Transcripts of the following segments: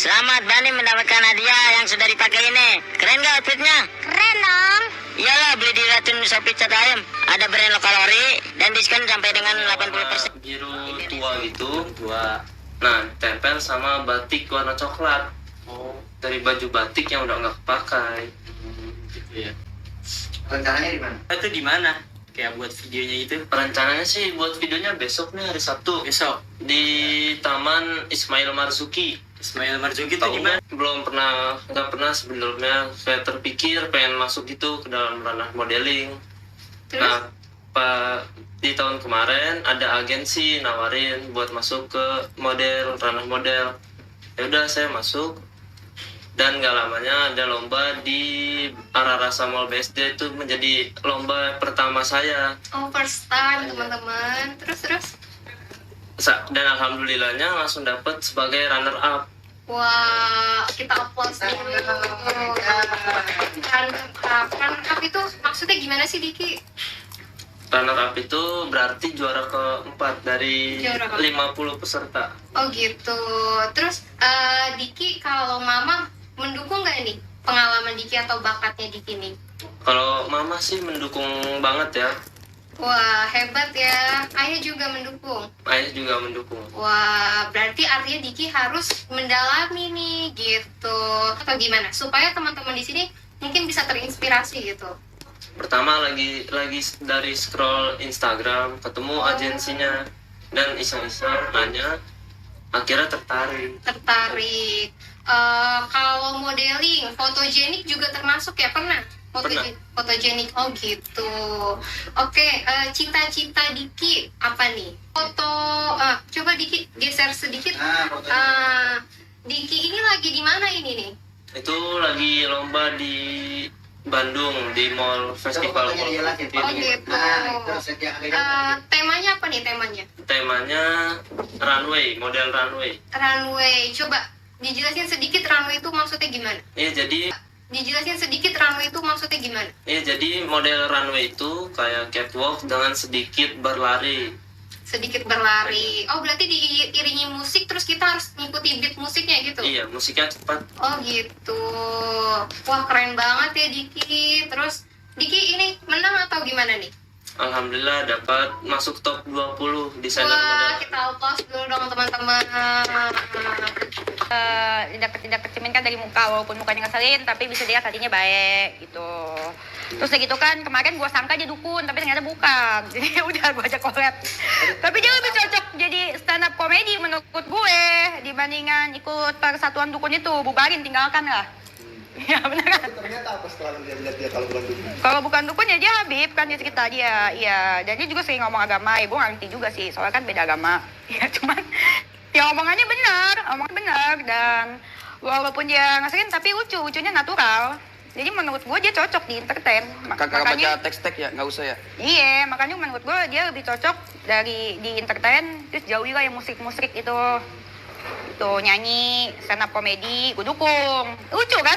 Selamat Dani mendapatkan hadiah yang sudah dipakai ini. Keren gak outfitnya? Keren dong. Iyalah, beli di Racun Shopee Cat Ayam. Ada brand lokal ori dan diskon sampai dengan 80%. Biru tua gitu, tua. Nah, tempel sama batik warna coklat. Dari baju batik yang udah nggak kepakai. Gitu ya. Rencananya di mana? Itu di mana? Kayak buat videonya itu? Rencananya sih buat videonya besok nih, hari Sabtu. Besok. Di Taman Ismail Marzuki. Ismail Marzuki itu Tahu di mana? nggak pernah sebelumnya saya terpikir pengen masuk gitu ke dalam ranah modeling. Terus? Nah, di tahun kemarin ada agensi nawarin buat masuk ke ranah model. Ya udah saya masuk, dan gak lamanya ada lomba di Ararasa Mall BSD, itu menjadi lomba pertama saya. Oh, first time teman-teman. Terus. Dan alhamdulillahnya langsung dapat sebagai runner up. Wah, kita applause dulu. Runner up itu maksudnya gimana sih, Diki? Runner up itu berarti juara keempat dari Juara keempat. 50 peserta. Oh gitu. Terus Diki, kalau Mama mendukung nggak nih pengalaman Diki atau bakatnya Diki nih? Kalau mama sih mendukung banget ya. Wah, hebat ya. Ayah juga mendukung. Ayah juga mendukung. Wah, berarti artinya Diki harus mendalami nih gitu. Atau gimana? Supaya teman-teman di sini mungkin bisa terinspirasi gitu. Pertama lagi dari scroll Instagram, ketemu agensinya dan iseng-iseng nanya, akhirnya tertarik. Kalau modeling, fotogenik juga termasuk ya? Pernah? Fotogenik, oh gitu. Oke, cita-cita Diki apa nih? Coba Diki geser sedikit. Foto. Diki ini lagi di mana ini nih? Itu lagi lomba di Bandung, di Mall Festival Coba fotonya Mall. dijelasin. Oh gitu. Terus yang agak Temanya apa nih temanya? Temanya runway, model runway. Runway. Coba dijelasin sedikit runway itu maksudnya gimana? Jadi model runway itu kayak catwalk dengan sedikit berlari. Sedikit berlari. Oh, berarti diiringi musik terus kita harus ngikuti beat musiknya gitu? Iya, musiknya cepat. Oh gitu. Wah, keren banget ya Diki. Terus Diki ini menang atau gimana nih? Alhamdulillah dapat masuk top 20 desainer Wah, model. kita applause dulu dong teman-teman. Tidak kecerminkan dari muka, walaupun mukanya ngeselin tapi bisa dilihat hatinya baik gitu. Terus kayak gitu kan, kemarin gue sangka dia dukun tapi ternyata bukan. Jadi udah gue ajak collab. Tapi dia lebih cocok jadi stand up comedy menurut gue dibandingkan ikut persatuan dukun itu. Bubarin, tinggalkan lah. Ya benar kan? Ternyata apa setelah lihat dia kalau bukan dukun? Kalau bukan dukun ya dia Habib kan, dia cerita dia. Iya, dan dia juga sering ngomong agama. Gue nggak ngerti juga sih, soalnya kan beda agama. Ya cuman ya omongannya benar dan walaupun dia ngasain tapi lucunya natural. Jadi menurut gue dia cocok di entertain. Kakak baca teks-teks ya, nggak usah ya? Iya, makanya menurut gue dia lebih cocok di entertain. Terus jauhi lah yang musik-musik itu nyanyi, stand up comedy, gue dukung. Lucu kan?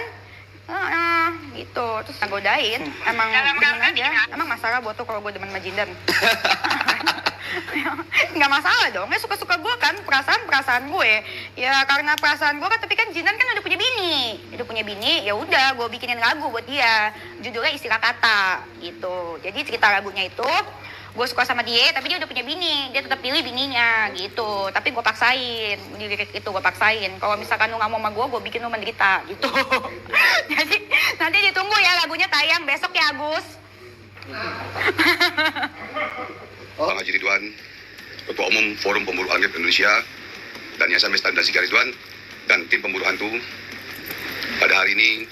Gitu. Terus godain. Emang demen aja. Emang masalah buat tuh kalau gue demen Majindan? Nggak masalah dong, ya suka-suka gue kan, perasaan gue. Ya karena perasaan gue kan, tapi kan Jinan kan udah punya bini, ya udah gue bikinin lagu buat dia, judulnya Istilah Kata gitu. Jadi cerita lagunya itu gue suka sama dia, tapi dia udah punya bini, dia tetap pilih bininya gitu. Tapi gue paksain, di lirik itu gue paksain, kalau misalkan lu nggak mau sama gue bikin lu menderita gitu. Jadi nanti ditunggu ya lagunya tayang besok ya Agus. Bang Haji Ridwan, Ketua Umum Forum Pemburu Hantu Indonesia, dan Yayasan Mestan dan Siga Ridwan, dan tim pemburu hantu pada hari ini,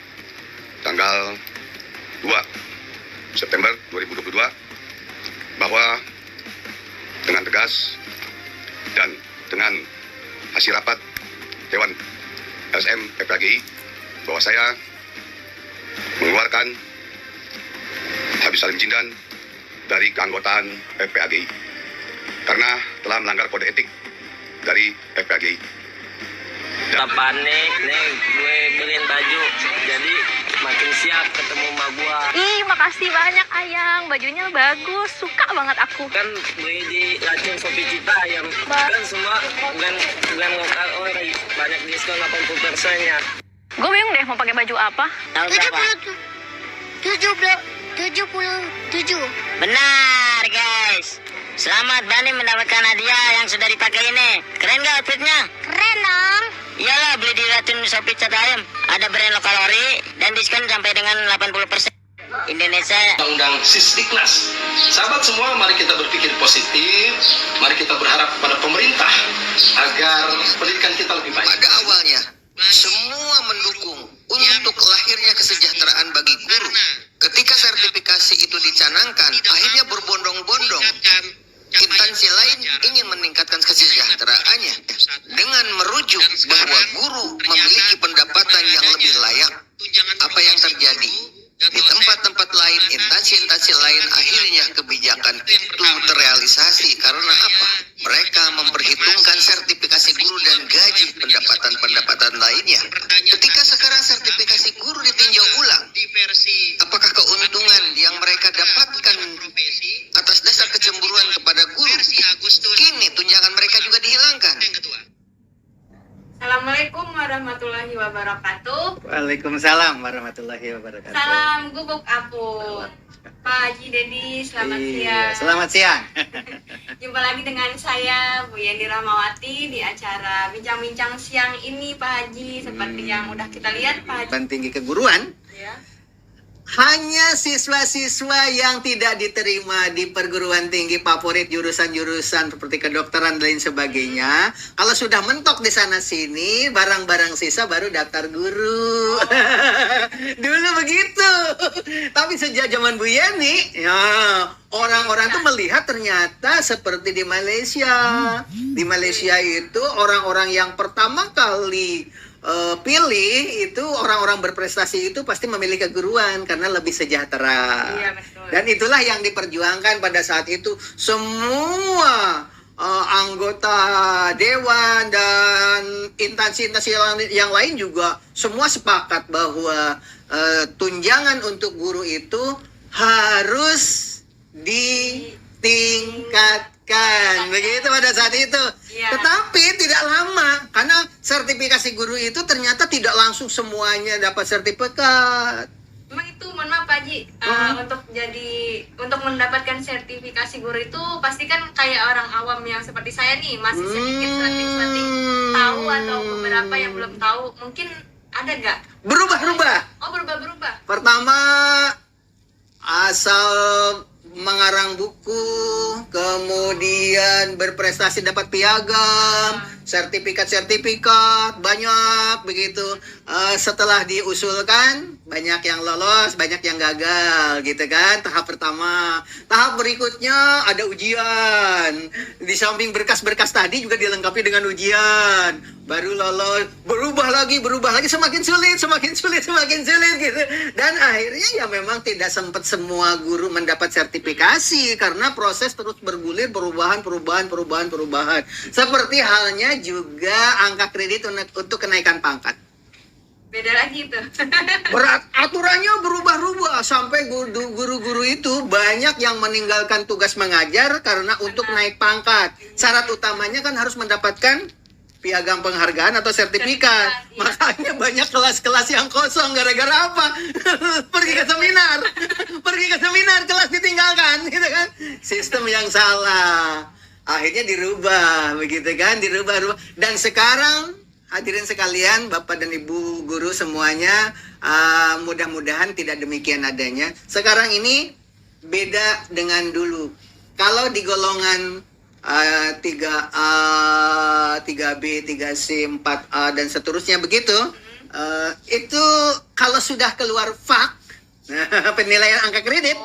tanggal 2 September 2022, bahwa dengan tegas dan dengan hasil rapat Dewan LSM FPAGI, bahwa saya mengeluarkan Habib Salim Jindan dari keanggotaan FPAGI karena telah melanggar kode etik dari FPAGI. Tak panik nih, gue beliin baju, jadi makin siap ketemu sama gua. Ih, makasih banyak Ayang, bajunya bagus, suka banget aku. Kan beli di Racun Shopee Cita yang kan semua bukan lokal ori, banyak diskon 80% ya. Gue bingung deh mau pakai baju apa. Tahu berapa? 77. Benar guys. Selamat Bani mendapatkan hadiah yang sudah dipakai ini. Keren gak outfitnya? Keren dong. Iyalah, beli di Ratun Shopee Cat Ayam. Ada brand lokal ori dan diskon sampai dengan 80%. Indonesia. Undang Sisdiknas. Sahabat semua, mari kita berpikir positif. Mari kita berharap kepada pemerintah agar pendidikan kita lebih baik. Pada awalnya, semua mendukung untuk lahirnya kesejahteraan bagi guru. Ketika sertifikasi itu dicanangkan, akhirnya berbondong-bondong. Instansi lain ingin meningkatkan kesejahteraannya dengan merujuk bahwa guru memiliki pendapatan yang lebih layak. Apa yang terjadi? Di tempat-tempat lain, instansi lain akhirnya kebijakan itu terrealisasi karena apa? Mereka memperhitungkan sertifikasi guru dan gaji pendapatan lainnya. Ketika sekarang sertifikasi guru ditinjau ulang, apakah keuntungan yang mereka dapatkan atas dasar kecemburuan kepada guru, kini tunjangan mereka juga dihilangkan? Assalamualaikum warahmatullahi wabarakatuh. Waalaikumsalam warahmatullahi wabarakatuh. Salam gubuk apung. Pak Haji Dedi, selamat siang. Selamat siang. Jumpa lagi dengan saya Bu Yeni Rahmawati di acara bincang-bincang siang ini Pak Haji. Seperti yang udah kita lihat Pak Haji. Tinggi keguruan. Ya. Hanya siswa-siswa yang tidak diterima di perguruan tinggi favorit jurusan-jurusan seperti kedokteran dan lain sebagainya. Kalau sudah mentok di sana sini, barang-barang sisa baru daftar guru. Dulu begitu. Tapi sejak zaman Bu Yeni, ya orang-orang tuh melihat ternyata seperti di Malaysia. Di Malaysia itu orang-orang yang pertama kali pilih itu orang-orang berprestasi itu pasti memilih keguruan karena lebih sejahtera. Iya, betul. Dan itulah yang diperjuangkan pada saat itu. Semua anggota dewan dan instansi-instansi yang lain juga semua sepakat bahwa tunjangan untuk guru itu harus ditingkatkan. Begitu pada saat itu. Ya. Tetapi tidak lama karena sertifikasi guru itu ternyata tidak langsung semuanya dapat sertifikat. Memang itu mohon maaf Pak Haji, untuk mendapatkan sertifikasi guru itu pasti kan kayak orang awam yang seperti saya nih masih sedikit selenting-selenting tahu atau beberapa yang belum tahu. Mungkin ada nggak? Berubah-ubah. Oh, berubah-berubah. Pertama, asal mengarang buku, kemudian berprestasi dapat piagam, sertifikat banyak begitu. Setelah diusulkan, banyak yang lolos, banyak yang gagal, gitu kan? Tahap pertama. Tahap berikutnya ada ujian. Di samping berkas-berkas tadi juga dilengkapi dengan ujian. Baru lolos, berubah lagi, semakin sulit gitu. Dan akhirnya ya memang tidak sempat semua guru mendapat sertifikasi karena proses terus bergulir, perubahan. Seperti halnya juga angka kredit untuk kenaikan pangkat. Beda lagi tuh. Aturannya berubah-ubah sampai guru-guru itu banyak yang meninggalkan tugas mengajar karena untuk naik pangkat. Syarat utamanya kan harus mendapatkan piagam penghargaan atau sertifikat. Iya. Makanya banyak kelas-kelas yang kosong gara-gara apa? Pergi ke seminar, kelas ditinggalkan, gitu kan? Sistem yang salah. Akhirnya dirubah, begitu kan? Dirubah. Dan sekarang hadirin sekalian, Bapak dan Ibu guru semuanya, mudah-mudahan tidak demikian adanya. Sekarang ini beda dengan dulu. Kalau di golongan 3A, 3B, 3C, 4A, dan seterusnya begitu, itu kalau sudah keluar FAK, penilaian angka kredit,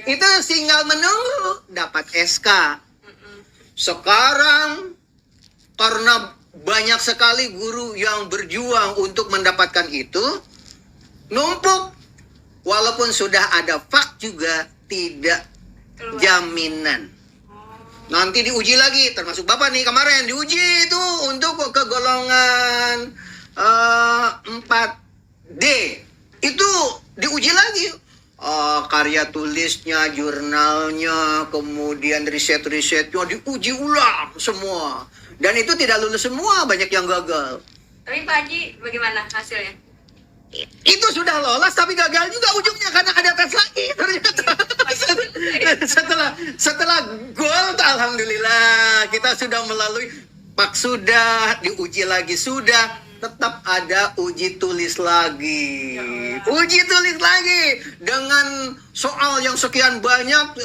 itu tinggal menunggu dapat SK. Sekarang, karena banyak sekali guru yang berjuang untuk mendapatkan itu, numpuk. Walaupun sudah ada FAK juga tidak jaminan. Nanti diuji lagi, termasuk Bapak nih kemarin diuji itu untuk ke golongan 4D. Itu diuji lagi. Karya tulisnya, jurnalnya, kemudian riset-risetnya diuji ulang semua. Dan itu tidak lulus semua, banyak yang gagal. Tapi Pak Haji bagaimana hasilnya? Itu sudah lolos tapi gagal juga ujungnya karena ada tes lagi ternyata. setelah gol, alhamdulillah kita sudah melalui sudah diuji lagi, sudah tetap ada uji tulis lagi. Uji tulis lagi dengan soal yang sekian banyak.